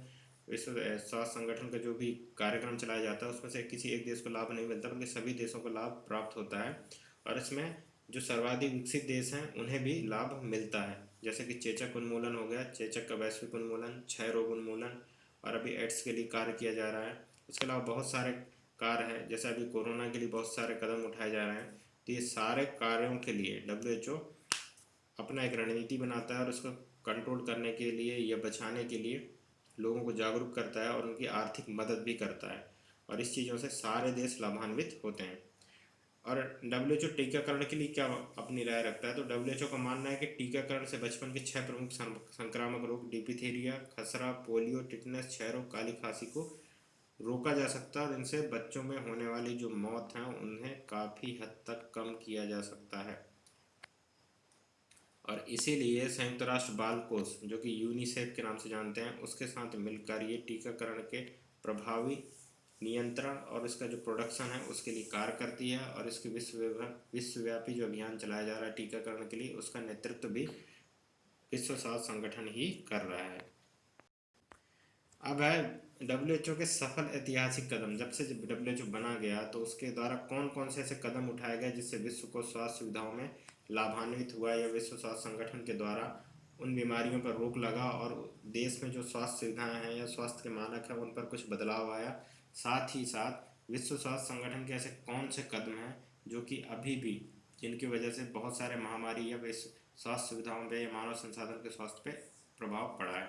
विश्व स्वास्थ्य संगठन का जो भी कार्यक्रम चलाया जाता है उसमें से किसी एक देश को लाभ नहीं मिलता बल्कि सभी देशों को लाभ प्राप्त होता है और इसमें जो सर्वाधिक विकसित देश हैं उन्हें भी लाभ मिलता है। जैसे कि चेचक उन्मूलन हो गया, चेचक का वैश्विक उन्मूलन, क्षय रोग उन्मूलन और अभी एड्स के लिए कार्य किया जा रहा है। उसके अलावा बहुत सारे कार्य हैं, जैसे अभी कोरोना के लिए बहुत सारे कदम उठाए जा रहे हैं। तो ये सारे कार्यों के लिए WHO अपना एक रणनीति बनाता है और उसको कंट्रोल करने के लिए या बचाने के लिए लोगों को जागरूक करता है और उनकी आर्थिक मदद भी करता है और इस चीज़ों से सारे देश लाभान्वित होते हैं। और WHO टीकाकरण के लिए क्या अपनी राय रखता है, तो WHO का मानना है कि टीकाकरण से बचपन के 6 प्रमुख संक्रामक रोग डिप्थीरिया, खसरा, पोलियो, टिटनेस, क्षय रोग, काली खांसी को रोका जा सकता है और इनसे बच्चों में होने वाली जो मौत है उन्हें काफ़ी हद तक कम किया जा सकता है। और इसीलिए संयुक्त राष्ट्र बाल कोष जो कि यूनिसेफ के नाम से जानते हैं उसके साथ मिलकर ये टीकाकरण के प्रभावी नियंत्रण और इसका जो प्रोडक्शन है उसके लिए कार्य करती है और इसके विश्वव्यापी जो अभियान चलाया जा रहा है टीकाकरण के लिए उसका नेतृत्व भी विश्व स्वास्थ्य संगठन ही कर रहा है। अब है WHO के सफल ऐतिहासिक कदम। जब से WHO बना गया तो उसके द्वारा कौन कौन से ऐसे कदम उठाए गए जिससे विश्व को स्वास्थ्य सुविधाओं में लाभान्वित हुआ या विश्व स्वास्थ्य संगठन के द्वारा उन बीमारियों पर रोक लगा और देश में जो स्वास्थ्य सुविधाएं हैं या स्वास्थ्य के मानक हैं उन पर कुछ बदलाव आया। साथ ही साथ विश्व स्वास्थ्य संगठन के ऐसे कौन से कदम हैं जो कि अभी भी जिनकी वजह से बहुत सारे महामारी या विश्व स्वास्थ्य सुविधाओं पर या मानव संसाधन के स्वास्थ्य पे प्रभाव पड़ा है।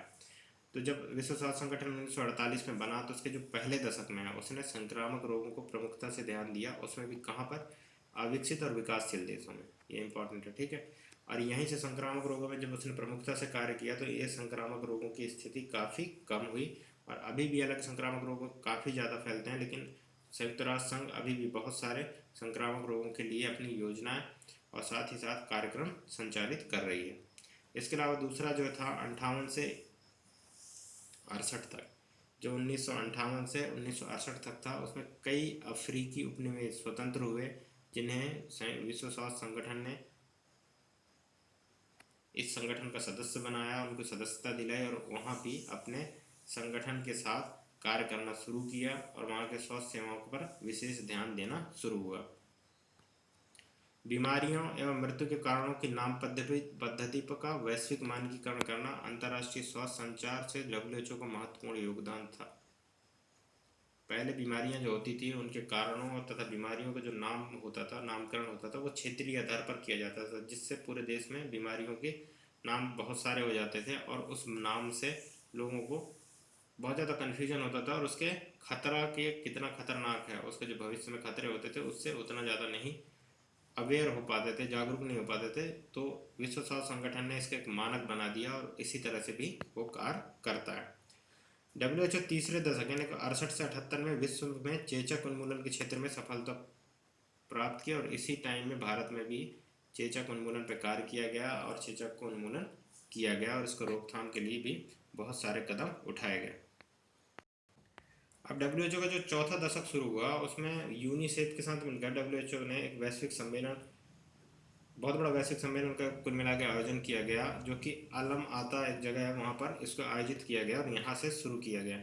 तो जब विश्व स्वास्थ्य संगठन 1948 में बना तो उसके जो पहले दशक में है उसने संक्रामक रोगों को प्रमुखता से ध्यान दिया, उसमें भी कहाँ पर? अविकसित और विकासशील देशों में। ये इंपॉर्टेंट है, ठीक है। और यहीं से संक्रामक रोगों में जब उसने प्रमुखता से कार्य किया तो ये संक्रामक रोगों की स्थिति काफ़ी कम हुई और अभी भी हालांकि संक्रामक रोग काफ़ी ज़्यादा फैलते हैं लेकिन संयुक्त राष्ट्र संघ अभी भी बहुत सारे संक्रामक रोगों के लिए अपनी योजनाएं और साथ ही साथ कार्यक्रम संचालित कर रही है। इसके अलावा दूसरा जो था 58 से 68 तक, जो 1958 से 1968 तक था उसमें कई अफ्रीकी उपनिवेश स्वतंत्र हुए जिन्हें विश्व स्वास्थ्य संगठन ने इस संगठन का सदस्य बनाया, उनको सदस्यता दिलाई और वहाँ भी अपने संगठन के साथ कार्य करना शुरू किया और वहाँ के स्वास्थ्य सेवाओं पर विशेष ध्यान देना शुरू हुआ। बीमारियों एवं मृत्यु के कारणों की नाम पद्धति का वैश्विक मानकीकरण करना अंतर्राष्ट्रीय स्वास्थ्य संचार से डब्ल्यूएचओ का महत्वपूर्ण योगदान था। पहले बीमारियां जो होती थी उनके कारणों और तथा बीमारियों का जो नाम होता था, नामकरण होता था, वो क्षेत्रीय आधार पर किया जाता था, जिससे पूरे देश में बीमारियों के नाम बहुत सारे हो जाते थे और उस नाम से लोगों को बहुत ज़्यादा कन्फ्यूजन होता था और उसके खतरा के कितना खतरनाक है, उसके जो भविष्य में खतरे होते थे उससे उतना ज़्यादा नहीं अवेयर हो पाते थे, जागरूक नहीं हो पाते थे। तो विश्व स्वास्थ्य संगठन ने इसका एक मानक बना दिया और इसी तरह से भी वो कार्य करता है। डब्ल्यूएचओ तीसरे दशक यानी 68 से 78 में विश्व में चेचक उन्मूलन के क्षेत्र में सफलता प्राप्त की और इसी टाइम में भारत में भी चेचक उन्मूलन पर कार्य किया गया और चेचक को उन्मूलन किया गया और इसको रोकथाम के लिए भी बहुत सारे कदम उठाए गए। अब डब्ल्यूएचओ का जो चौथा दशक शुरू हुआ उसमें यूनिसेफ के साथ मिलकर डब्ल्यूएचओ ने एक वैश्विक सम्मेलन, बहुत बड़ा वैश्विक सम्मेलन का कुल मिला के आयोजन किया गया, जो कि अलम आता एक जगह है, वहाँ पर इसको आयोजित किया गया और यहाँ से शुरू किया गया।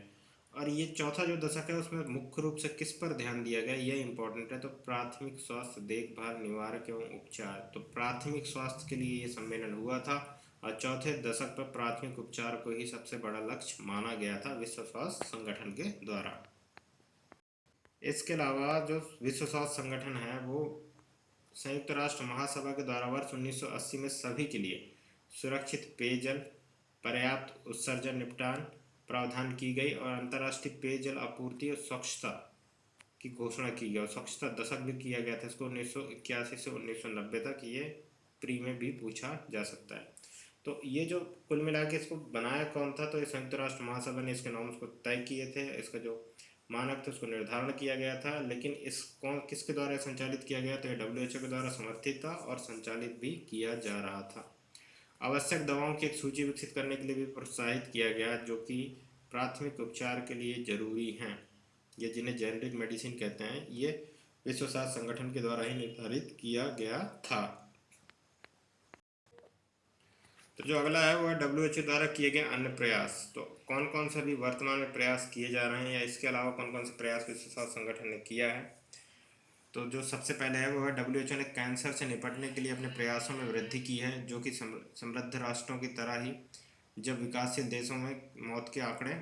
और ये चौथा जो दशक है उसमें मुख्य रूप से किस पर ध्यान दिया गया, ये इंपॉर्टेंट है। तो प्राथमिक स्वास्थ्य देखभाल, निवारक एवं उपचार। तो प्राथमिक स्वास्थ्य के लिए ये सम्मेलन हुआ था और चौथे दशक पर प्राथमिक उपचार को ही सबसे बड़ा लक्ष्य माना गया था विश्व स्वास्थ्य संगठन के द्वारा। इसके अलावा जो विश्व स्वास्थ्य संगठन है वो संयुक्त राष्ट्र महासभा के द्वारा वर्ष 1980 में सभी के लिए सुरक्षित पेयजल, पर्याप्त उत्सर्जन निपटान प्रावधान की गई और अंतर्राष्ट्रीय पेयजल आपूर्ति और स्वच्छता की घोषणा की गई और स्वच्छता दशक भी किया गया था इसको 1981 से 1990 तक। ये प्री में भी पूछा जा सकता है। तो ये जो कुल मिला के इसको बनाया कौन था, तो ये संयुक्त राष्ट्र महासभा ने इसके नॉर्म्स को तय किए थे, इसका जो मानक थे उसको निर्धारण किया गया था। लेकिन इस कौन किसके द्वारा संचालित किया गया, तो ये डब्ल्यूएचओ के द्वारा समर्थित था और संचालित भी किया जा रहा था। आवश्यक दवाओं की एक सूची विकसित करने के लिए भी प्रोत्साहित किया गया, जो कि प्राथमिक उपचार के लिए जरूरी हैं, ये जिन्हें जेनरिक मेडिसिन कहते हैं, ये विश्व स्वास्थ्य संगठन के द्वारा ही निर्धारित किया गया था। तो जो अगला है वो है डब्ल्यूएचओ द्वारा किए गए अन्य प्रयास। तो कौन कौन से भी वर्तमान में प्रयास किए जा रहे हैं या इसके अलावा कौन कौन से प्रयास विश्व स्वास्थ्य संगठन ने किया है। तो जो सबसे पहले है वो है डब्ल्यूएचओ ने कैंसर से निपटने के लिए अपने प्रयासों में वृद्धि की है, जो कि समृद्ध राष्ट्रों की तरह ही जब विकासशील देशों में मौत के आंकड़े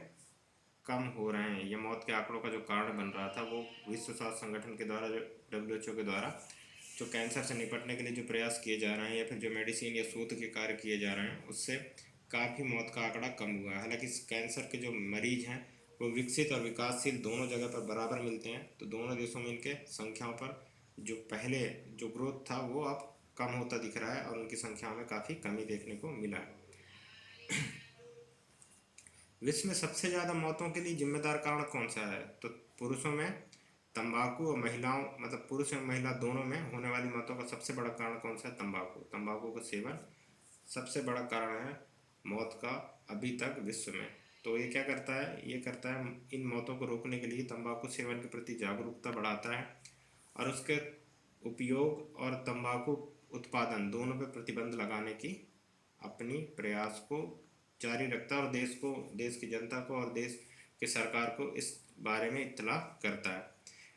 कम हो रहे हैं, या मौत के आंकड़ों का जो कारण बन रहा था, वो विश्व स्वास्थ्य संगठन के द्वारा, जो डब्ल्यूएचओ के द्वारा जो कैंसर से निपटने के लिए जो प्रयास किए जा रहे हैं या फिर जो मेडिसिन या शोध के कार्य किए जा रहे हैं, उससे काफ़ी मौत का आंकड़ा कम हुआ है। हालांकि कैंसर के जो मरीज हैं वो विकसित और विकासशील दोनों जगह पर बराबर मिलते हैं। तो दोनों देशों में इनके संख्याओं पर जो पहले जो ग्रोथ था वो अब कम होता दिख रहा है और उनकी संख्याओं में काफ़ी कमी देखने को मिला है। विश्व में सबसे ज़्यादा मौतों के लिए जिम्मेदार कारण कौन सा है, तो पुरुषों में तंबाकू और महिलाओं, मतलब पुरुष और महिला दोनों में होने वाली मौतों का सबसे बड़ा कारण कौन सा है, तंबाकू। तंबाकू का सेवन सबसे बड़ा कारण है मौत का अभी तक विश्व में। तो ये क्या करता है, ये करता है इन मौतों को रोकने के लिए तंबाकू सेवन के प्रति जागरूकता बढ़ाता है और उसके उपयोग और तंबाकू उत्पादन दोनों पर प्रतिबंध लगाने की अपनी प्रयास को जारी रखता है और देश की जनता को और देश की सरकार को इस बारे में इत्तला करता है।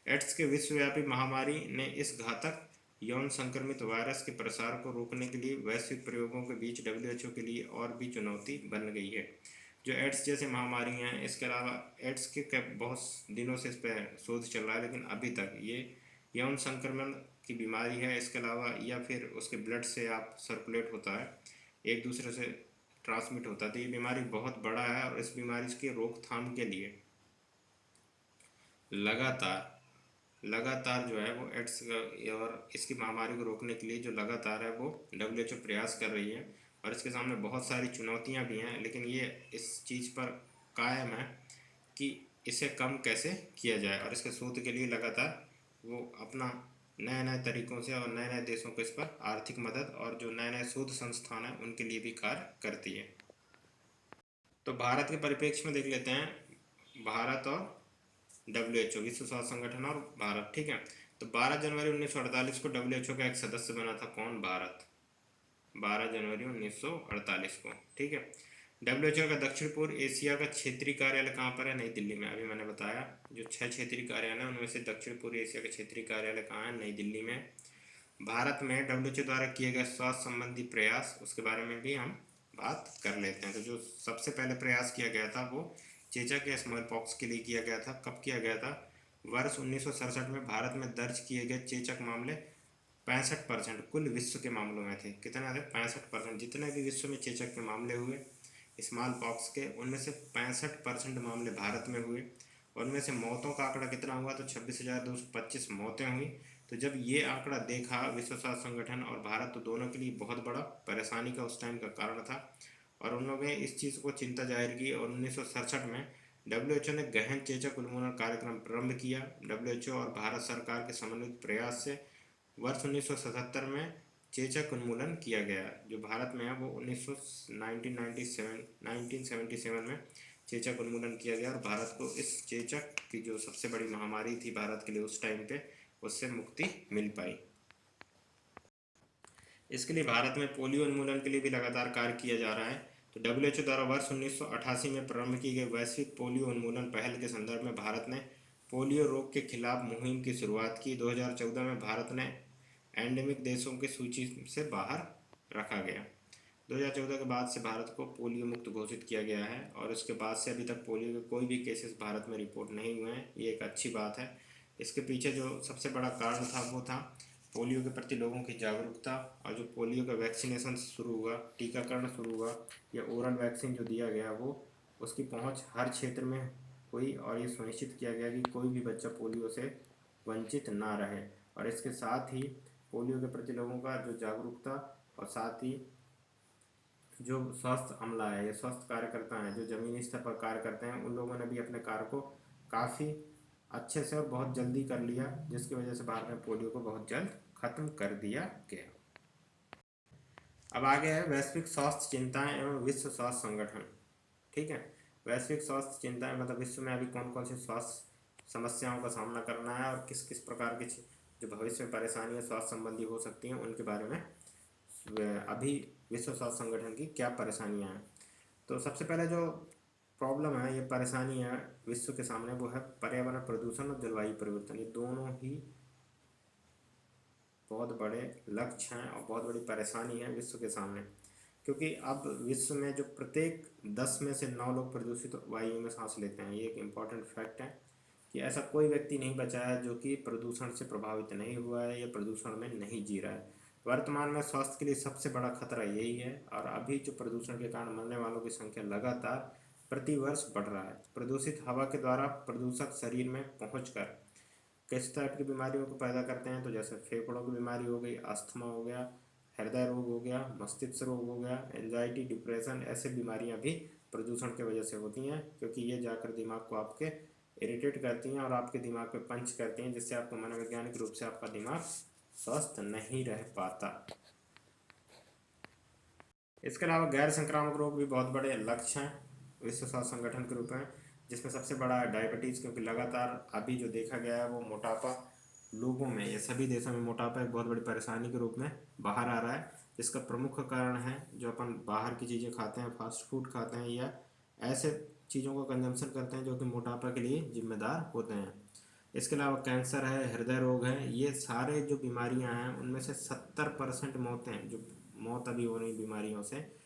एड्स के विश्वव्यापी महामारी ने इस घातक यौन संक्रमित वायरस के प्रसार को रोकने के लिए वैश्विक प्रयोगों के बीच डब्ल्यूएचओ के लिए और भी चुनौती बन गई है। जो एड्स जैसे महामारियां हैं, इसके अलावा एड्स के बहुत दिनों से इस पर शोध चल रहा है, लेकिन अभी तक ये यौन संक्रमण की बीमारी है, इसके अलावा या फिर उसके ब्लड से आप सर्कुलेट होता है, एक दूसरे से ट्रांसमिट होता है। तो ये बीमारी बहुत बड़ा है और इस बीमारी की रोकथाम के लिए लगातार जो है वो एड्स और इसकी महामारी को रोकने के लिए जो लगातार है वो डब्ल्यूएचओ प्रयास कर रही है और इसके सामने बहुत सारी चुनौतियां भी हैं, लेकिन ये इस चीज़ पर कायम है कि इसे कम कैसे किया जाए और इसके शोध के लिए लगातार वो अपना नए नए तरीक़ों से और नए नए देशों को इस पर आर्थिक मदद और जो नए नए शोध संस्थान हैं उनके लिए भी कार्य करती है। तो भारत के परिप्रेक्ष्य में देख लेते हैं, भारत और डब्ल्यूएचओ, विश्व स्वास्थ्य संगठन और भारत, ठीक है। तो 12 जनवरी 1948 को डब्ल्यूएचओ का एक सदस्य बना था कौन, भारत, 12 जनवरी 1948 को, ठीक है। WHO का दक्षिण पूर्व एशिया का क्षेत्रीय कार्यालय कहाँ पर है? नई दिल्ली में। अभी मैंने बताया जो 6 क्षेत्रीय कार्यालय हैं उनमें से दक्षिण पूर्व एशिया का क्षेत्रीय कार्यालय कहाँ है? नई दिल्ली में। भारत में WHO द्वारा किए गए स्वास्थ्य संबंधी प्रयास, उसके बारे में भी हम बात कर लेते हैं। तो जो सबसे पहले प्रयास किया गया था वो चेचक या स्मॉल पॉक्स के लिए किया गया था। कब किया गया था? वर्ष 1967 में भारत में दर्ज किए गए चेचक मामले 65% कुल विश्व के मामलों में थे। कितना थे? 65%। जितने भी विश्व में चेचक के मामले हुए स्मॉल पॉक्स के, उनमें से 65% मामले भारत में हुए। और उनमें से मौतों का आंकड़ा कितना हुआ? तो 26,225 मौतें हुई। तो जब ये आंकड़ा देखा विश्व स्वास्थ्य संगठन और भारत, तो दोनों के लिए बहुत बड़ा परेशानी का उस टाइम का कारण था और उन लोगों ने इस चीज़ को चिंता जाहिर की। और 1967 में WHO ने गहन चेचक उन्मूलन कार्यक्रम प्रारंभ किया। WHO और भारत सरकार के समन्वित प्रयास से वर्ष 1977 में चेचक उन्मूलन किया गया। जो भारत में है वो 1977 में चेचक उन्मूलन किया गया और भारत को इस चेचक की जो सबसे बड़ी महामारी थी भारत के लिए उस टाइम पे, उससे मुक्ति मिल पाई। इसके लिए भारत में पोलियो उन्मूलन के लिए भी लगातार कार्य किया जा रहा है। तो WHO द्वारा वर्ष 1988 में प्रारंभ की गई वैश्विक पोलियो उन्मूलन पहल के संदर्भ में भारत ने पोलियो रोग के खिलाफ मुहिम की शुरुआत की। 2014 में भारत ने एंडेमिक देशों की सूची से बाहर रखा गया। 2014 के बाद से भारत को पोलियो मुक्त घोषित किया गया है और उसके बाद से अभी तक पोलियो के कोई भी केसेस भारत में रिपोर्ट नहीं हुए हैं। ये एक अच्छी बात है। इसके पीछे जो सबसे बड़ा कारण था वो था पोलियो के प्रति लोगों की जागरूकता। और जो पोलियो का वैक्सीनेशन शुरू हुआ, टीकाकरण शुरू हुआ या ओरल वैक्सीन जो दिया गया, वो उसकी पहुंच हर क्षेत्र में हुई और ये सुनिश्चित किया गया कि कोई भी बच्चा पोलियो से वंचित ना रहे। और इसके साथ ही पोलियो के प्रति लोगों का जो जागरूकता और साथ ही जो स्वास्थ्य अमला है या स्वास्थ्य कार्यकर्ता हैं जो ज़मीनी स्तर पर कार्य करते हैं, उन लोगों ने भी अपने कार्य को काफ़ी अच्छे से और बहुत जल्दी कर लिया, जिसकी वजह से भारत में पोलियो को बहुत जल्द खत्म कर दिया गया। अब आगे है वैश्विक स्वास्थ्य चिंताएं एवं विश्व स्वास्थ्य संगठन। ठीक है, वैश्विक स्वास्थ्य चिंताएं मतलब विश्व में अभी कौन कौन सी स्वास्थ्य समस्याओं का सामना करना है और किस किस प्रकार की जो भविष्य में परेशानियां स्वास्थ्य संबंधी हो सकती हैं उनके बारे में अभी विश्व स्वास्थ्य संगठन की क्या परेशानियां हैं। तो सबसे पहले जो प्रॉब्लम है, ये परेशानी है विश्व के सामने, वो है पर्यावरण प्रदूषण और जलवायु परिवर्तन। ये दोनों ही बहुत बड़े लक्ष्य हैं और बहुत बड़ी परेशानी है विश्व के सामने। क्योंकि अब विश्व में जो प्रत्येक 10 में से 9 लोग प्रदूषित वायु में सांस लेते हैं। ये एक इम्पॉर्टेंट फैक्ट है कि ऐसा कोई व्यक्ति नहीं बचा है जो कि प्रदूषण से प्रभावित नहीं हुआ है या प्रदूषण में नहीं जी रहा है। वर्तमान में स्वास्थ्य के लिए सबसे बड़ा खतरा यही है। और अभी जो प्रदूषण के कारण मरने वालों की संख्या लगातार प्रति वर्ष बढ़ रहा है। प्रदूषित हवा के द्वारा प्रदूषक शरीर में पहुंचकर किस टाइप की बीमारियों को पैदा करते हैं? तो जैसे फेफड़ों की बीमारी हो गई, अस्थमा हो गया, हृदय रोग हो गया, मस्तिष्क रोग हो गया, एंजाइटी, डिप्रेशन, ऐसे बीमारियां भी प्रदूषण की वजह से होती हैं। क्योंकि ये जाकर दिमाग को आपके इरिटेट करती हैं और आपके दिमाग पे पंच करती हैं, जिससे आपको मनोवैज्ञानिक रूप से आपका दिमाग स्वस्थ नहीं रह पाता। इसके अलावा गैर संक्रामक रोग भी बहुत बड़े लक्ष्य हैं विश्व स्वास्थ्य संगठन के रूप में, जिसमें सबसे बड़ा है डायबिटीज़। क्योंकि लगातार अभी जो देखा गया है वो मोटापा लोगों में या सभी देशों में मोटापा एक बहुत बड़ी परेशानी के रूप में बाहर आ रहा है। जिसका प्रमुख कारण है जो अपन बाहर की चीज़ें खाते हैं, फास्ट फूड खाते हैं या ऐसे चीज़ों का कंजम्पशन करते हैं जो कि मोटापा के लिए जिम्मेदार होते हैं। इसके अलावा कैंसर है, हृदय रोग है, ये सारे जो बीमारियां हैं उनमें से 70% मौतें, जो मौत अभी हो रही बीमारियों से,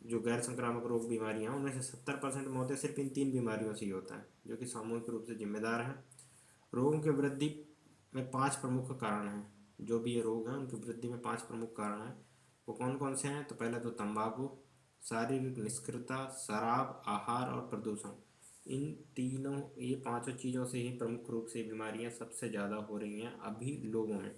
जो गैर संक्रामक रोग बीमारियां हैं, उनमें से 70% मौतें सिर्फ इन 3 बीमारियों से ही होता है, जो कि सामूहिक रूप से जिम्मेदार हैं। रोगों की वृद्धि में 5 प्रमुख कारण हैं। जो भी ये रोग हैं उनकी वृद्धि में 5 प्रमुख कारण हैं। वो कौन कौन से हैं? तो पहला तो तंबाकू, शारीरिक निष्क्रियता, शराब, आहार और प्रदूषण। इन तीनों, ये पांचों चीज़ों से ही प्रमुख रूप से बीमारियां सबसे ज़्यादा हो रही हैं अभी लोगों में।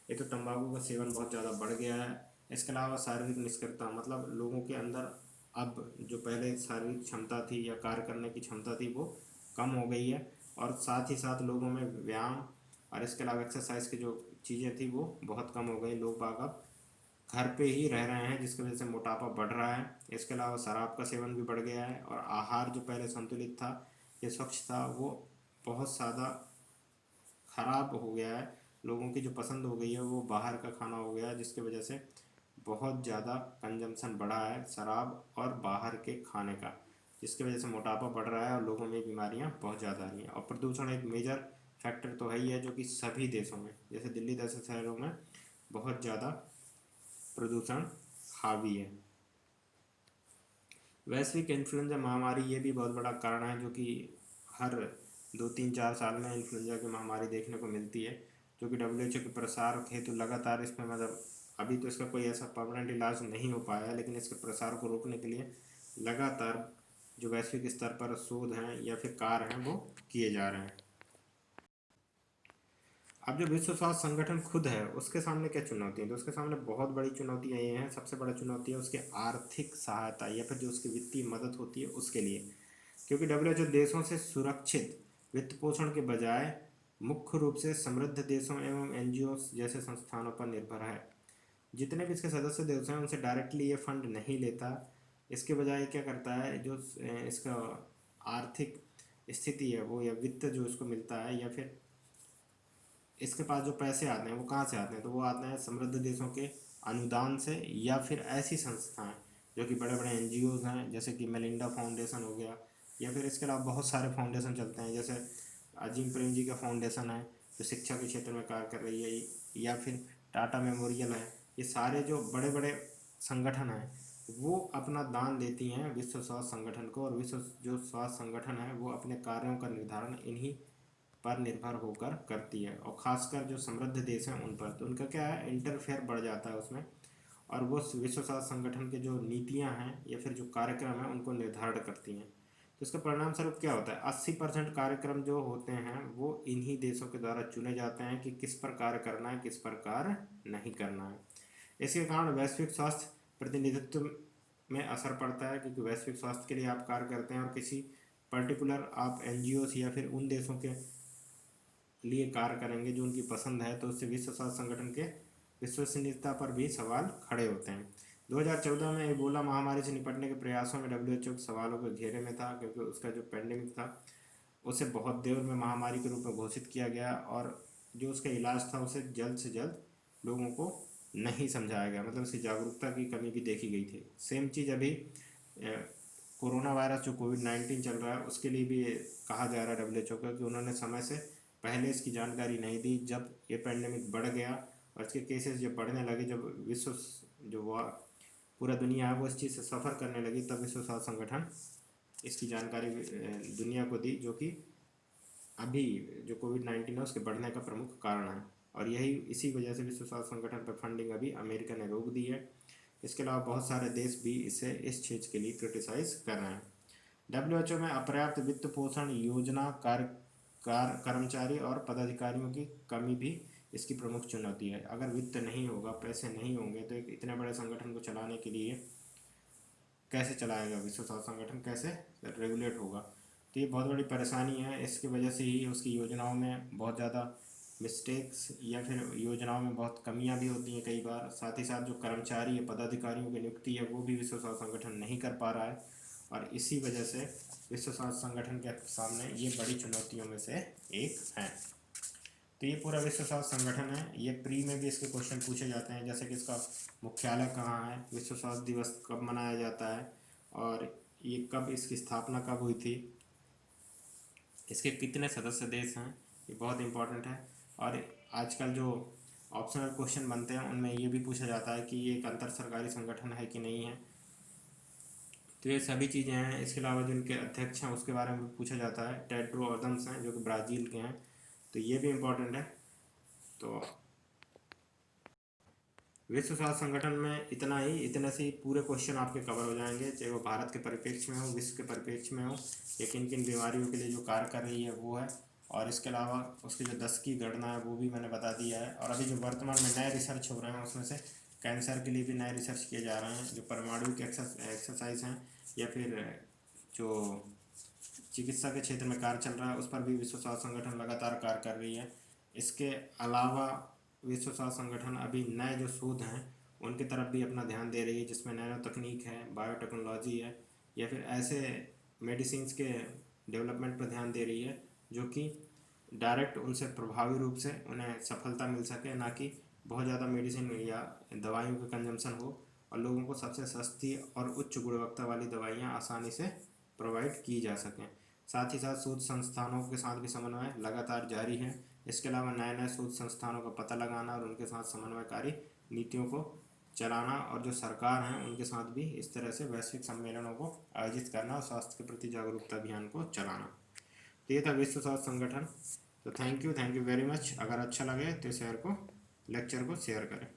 एक तो तंबाकू का सेवन बहुत ज़्यादा बढ़ गया है। इसके अलावा शारीरिक निष्क्रियता, मतलब लोगों के अंदर अब जो पहले शारीरिक क्षमता थी या कार्य करने की क्षमता थी वो कम हो गई है। और साथ ही साथ लोगों में व्यायाम और इसके अलावा एक्सरसाइज की जो चीज़ें थी वो बहुत कम हो गई। लोग बाग अब घर पे ही रह रहे हैं, जिसकी वजह से मोटापा बढ़ रहा है। इसके अलावा शराब का सेवन भी बढ़ गया है। और आहार जो पहले संतुलित था या स्वच्छ था, वो बहुत ज़्यादा खराब हो गया है। लोगों की जो पसंद हो गई है वो बाहर का खाना हो गया है, जिसकी वजह से बहुत ज़्यादा कंजम्पशन बढ़ा है शराब और बाहर के खाने का, जिसकी वजह से मोटापा बढ़ रहा है और लोगों में बीमारियां बहुत ज़्यादा आ रही हैं। और प्रदूषण एक मेजर फैक्टर तो है ही है, जो कि सभी देशों में जैसे दिल्ली जैसे शहरों में बहुत ज़्यादा प्रदूषण हावी है। वैश्विक इन्फ्लुएंजा महामारी ये भी बहुत बड़ा कारण है, जो कि हर 2-3-4 साल में इन्फ्लुएंजा की महामारी देखने को मिलती है, जो कि WHO के प्रसार हेतु लगातार इसमें मतलब अभी तो इसका कोई ऐसा परमानेंट इलाज नहीं हो पाया है, लेकिन इसके प्रसार को रोकने के लिए लगातार जो वैश्विक स्तर पर शोध हैं या फिर कार्य हैं वो किए जा रहे हैं। अब जो विश्व स्वास्थ्य संगठन खुद है उसके सामने क्या चुनौती है, तो उसके सामने बहुत बड़ी चुनौतियां ये हैं। सबसे बड़ा चुनौती है उसकी आर्थिक सहायता या फिर जो उसकी वित्तीय मदद होती है उसके लिए, क्योंकि WHO देशों से सुरक्षित वित्त पोषण के बजाय मुख्य रूप से समृद्ध देशों एवं NGO जैसे संस्थानों पर निर्भर है। जितने भी इसके सदस्य देश हैं उनसे डायरेक्टली ये फंड नहीं लेता, इसके बजाय क्या करता है, जो इसका आर्थिक स्थिति है वो या वित्त जो इसको मिलता है या फिर इसके पास जो पैसे आते हैं वो कहाँ से आते हैं, तो वो आते हैं समृद्ध देशों के अनुदान से या फिर ऐसी संस्थाएं जो कि बड़े बड़े NGOs हैं, जैसे कि मेलिंडा फाउंडेशन हो गया, या फिर इसके अलावा बहुत सारे फाउंडेशन चलते हैं, जैसे अजीम प्रेम जी का फाउंडेशन है जो शिक्षा के क्षेत्र में कार्य कर रही है, या फिर टाटा मेमोरियल है। ये सारे जो बड़े बड़े संगठन हैं वो अपना दान देती हैं विश्व स्वास्थ्य संगठन को, और विश्व जो स्वास्थ्य संगठन है वो अपने कार्यों का निर्धारण इन्हीं पर निर्भर होकर करती है, और ख़ासकर जो समृद्ध देश हैं उन पर, तो उनका क्या है, इंटरफेयर बढ़ जाता है उसमें, और वो विश्व स्वास्थ्य संगठन के जो नीतियां हैं या फिर जो कार्यक्रम हैं उनको निर्धारण करती हैं। तो इसका परिणाम स्वरूप क्या होता है, 80% कार्यक्रम जो होते हैं वो इन्हीं देशों के द्वारा चुने जाते हैं कि किस पर कार्य करना है, किस पर कार्य नहीं करना है। इसके कारण वैश्विक स्वास्थ्य प्रतिनिधित्व में असर पड़ता है, क्योंकि वैश्विक स्वास्थ्य के लिए आप कार्य करते हैं और किसी पर्टिकुलर आप NGOs या फिर उन देशों के लिए कार्य करेंगे जो उनकी पसंद है, तो उससे विश्व स्वास्थ्य संगठन के विश्वसनीयता पर भी सवाल खड़े होते हैं। 2014 में एबोला महामारी से निपटने के प्रयासों में WHO के सवालों के घेरे में था, क्योंकि उसका जो पेंडेमिक था उसे बहुत देर में महामारी के रूप में घोषित किया गया, और जो उसका इलाज था उसे जल्द से जल्द लोगों को नहीं समझाया गया, मतलब उसकी जागरूकता की कमी भी देखी गई थी। सेम चीज़ अभी कोरोना वायरस जो COVID-19 चल रहा है उसके लिए भी कहा जा रहा है WHO का कि उन्होंने समय से पहले इसकी जानकारी नहीं दी। जब ये पेंडेमिक बढ़ गया और इसके केसेस जब बढ़ने लगे, जब विश्व जो पूरा दुनिया है वो इस चीज़ से सफ़र करने लगी, तब विश्व स्वास्थ्य संगठन इसकी जानकारी दुनिया को दी, जो कि अभी जो COVID-19 है उसके बढ़ने का प्रमुख कारण है। और यही इसी वजह से विश्व स्वास्थ्य संगठन पर फंडिंग अभी अमेरिका ने रोक दी है। इसके अलावा बहुत सारे देश भी इसे इस चीज़ के लिए क्रिटिसाइज कर रहे हैं। WHO में अपर्याप्त वित्त पोषण योजना कर्मचारी और पदाधिकारियों की कमी भी इसकी प्रमुख चुनौती है। अगर वित्त नहीं होगा, पैसे नहीं होंगे, तो एक इतने बड़े संगठन को चलाने के लिए कैसे चलाएगा विश्व स्वास्थ्य संगठन, कैसे रेगुलेट होगा, तो ये बहुत बड़ी परेशानी है। इसकी वजह से ही उसकी योजनाओं में बहुत ज़्यादा मिस्टेक्स या फिर योजनाओं में बहुत कमियां भी होती हैं कई बार। साथ ही साथ जो कर्मचारी या पदाधिकारियों की नियुक्ति है वो भी विश्व स्वास्थ्य संगठन नहीं कर पा रहा है, और इसी वजह से विश्व स्वास्थ्य संगठन के सामने ये बड़ी चुनौतियों में से एक है। तो ये पूरा विश्व स्वास्थ्य संगठन है। ये प्री में भी इसके क्वेश्चन पूछे जाते हैं, जैसे कि इसका मुख्यालय कहाँ है, विश्व स्वास्थ्य दिवस कब मनाया जाता है, और ये कब इसकी स्थापना कब हुई थी, इसके कितने सदस्य देश हैं, ये बहुत इंपॉर्टेंट है। और आजकल जो ऑप्शनल क्वेश्चन बनते हैं उनमें ये भी पूछा जाता है कि ये एक अंतर सरकारी संगठन है कि नहीं है। तो ये सभी चीज़ें हैं। इसके अलावा जो इनके अध्यक्ष हैं उसके बारे में भी पूछा जाता है। टेड्रो अदम्स हैं जो कि ब्राज़ील के हैं, तो ये भी इम्पोर्टेंट है। तो विश्व स्वास्थ्य संगठन में इतना ही, इतने से ही पूरे क्वेश्चन आपके कवर हो जाएंगे, चाहे वो भारत के परिप्रेक्ष्य में हो, विश्व के परिप्रेक्ष्य में हो, या किन किन बीमारियों के लिए जो कार्य कर रही है वो है। और इसके अलावा उसकी जो 10 की गणना है वो भी मैंने बता दिया है। और अभी जो वर्तमान में नए रिसर्च हो रहे हैं उसमें से कैंसर के लिए भी नए रिसर्च किए जा रहे हैं। जो परमाणु के एक्सरसाइज हैं या फिर जो चिकित्सा के क्षेत्र में कार्य चल रहा है उस पर भी विश्व स्वास्थ्य संगठन लगातार कार्य कर रही है। इसके अलावा विश्व स्वास्थ्य संगठन अभी नए जो शोध हैं उनकी तरफ भी अपना ध्यान दे रही है, जिसमें नैनो तकनीक है, बायोटेक्नोलॉजी है, या फिर ऐसे मेडिसिन के डेवलपमेंट पर ध्यान दे रही है जो कि डायरेक्ट उनसे प्रभावी रूप से उन्हें सफलता मिल सके, ना कि बहुत ज़्यादा मेडिसिन या दवाइयों का कंजम्पशन हो और लोगों को सबसे सस्ती और उच्च गुणवत्ता वाली दवाइयाँ आसानी से प्रोवाइड की जा सकें। साथ ही साथ शोध संस्थानों के साथ भी समन्वय लगातार जारी है। इसके अलावा नए नए शोध संस्थानों का पता लगाना और उनके साथ समन्वयकारी नीतियों को चलाना, और जो सरकार हैं उनके साथ भी इस तरह से वैश्विक सम्मेलनों को आयोजित करना और स्वास्थ्य के प्रति जागरूकता अभियान को चलाना। तो ये था विश्व स्वास्थ्य संगठन। तो थैंक यू वेरी मच। अगर अच्छा लगे तो शेयर को लेक्चर को शेयर करें।